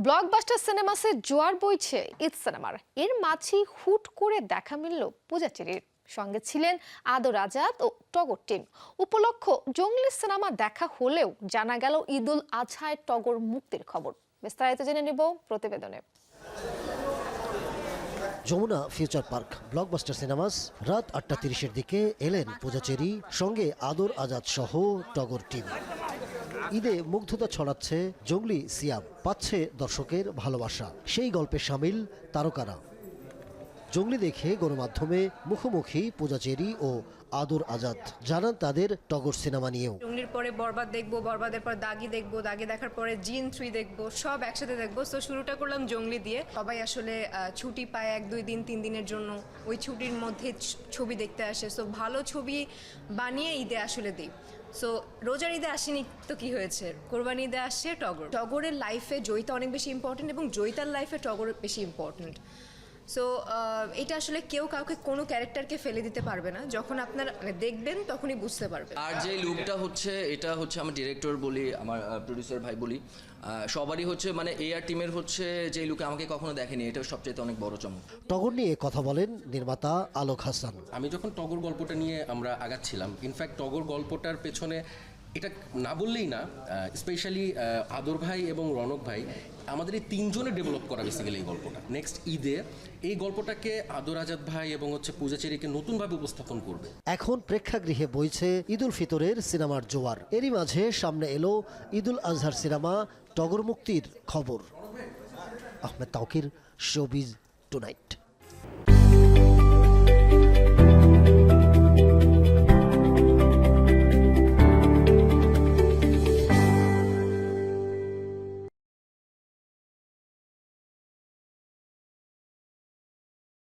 Blockbuster সিনেমাসে জোয়ার বইছে ঈদ সিনেমার, এর মাঝেই হুট করে দেখা মিলল পূজাচেরির। সঙ্গে ছিলেন আদর আজাদ ও টগর টিম। উপলক্ষ জঙ্গলি সিনেমা দেখা হলেও জানা গেল ঈদুল আজহায় টগর মুক্তির খবর। বিস্তারিত জেনে নেব প্রতিবেদনে। Jamuna future park blockbuster cinemas রাত 8:30-এর দিকে এলেন পূজাচেরি, সঙ্গে আদর আজাদ সহ টগর টিম। ঈদে মুগ্ধতা ছড়াচ্ছে জঙ্গলি সিয়াম, পাচ্ছে দর্শকের ভালোবাসা। সেই গল্পে সামিল তারকারা। জঙ্গলি দেখে গণমাধ্যমে মুখোমুখি পূজাচেরি ও আদর আজাদ, জানান তাদের টগর সিনেমা নিয়েও। জঙ্গলির পরে বরবাদ দেখবো, বরবাদের পর দাগি দেখবো, দাগি দেখার পরে জিন 3 দেখবো, সব একসাথে দেখবো। তো শুরুটা করলাম জঙ্গলি দিয়ে। সবাই আসলে ছুটি পায় 1-2 দিন 3 দিনের জন্য, ওই ছুটির মধ্যে ছবি দেখতে আসে। সো ভালো ছবি বানিয়ে ঈদে আসলে দিই। সো রোজার ঈদে আসেনি তো কি হয়েছে, কোরবানি ঈদে আসছে টগর। টগরের লাইফে জয়িতা অনেক বেশি ইম্পর্টেন্ট এবং জয়িতার লাইফে টগর বেশি ইম্পর্টেন্ট। সো এটা আসলে কেউ কাউকে কোনো ক্যারেক্টারকে ফেলে দিতে পারবে না, যখন আপনারা দেখবেন তখনই বুঝতে পারবেন। আর যে লুকটা হচ্ছে, এটা হচ্ছে আমার ডিরেক্টর বলি, আমার প্রডিউসার ভাই বলি, সবারই হচ্ছে মানে এআর টিমের হচ্ছে যে লুকে আমাকে কখনো দেখেনি, এটা সবচেয়ে অনেক বড় চমক। টগর নিয়ে কথা বলেন নির্মাতা আলোক হাসান। আমি যখন টগর গল্পটা নিয়ে আমরা আগাচ্ছিলাম, ইনফ্যাক্ট টগর গল্পটার পেছনে এটা না বললেই না, স্পেশালি আদর ভাই এবং রনক ভাই, আমাদের এই তিনজনে ডেভেলপ করা বেসিক্যালি এই গল্পটা। নেক্সট ঈদে এই গল্পটাকে আদর আজাদ ভাই এবং হচ্ছে পূজাচেরিকে নতুনভাবে উপস্থাপন করবে। এখন প্রেক্ষাগৃহে বইছে ঈদুল ফিতরের সিনেমার জোয়ার। এরই মাঝে সামনে এলো ঈদুল আজহার সিনেমা টগর মুক্তির খবর। Ahmed Tauquir, showbiz tonight.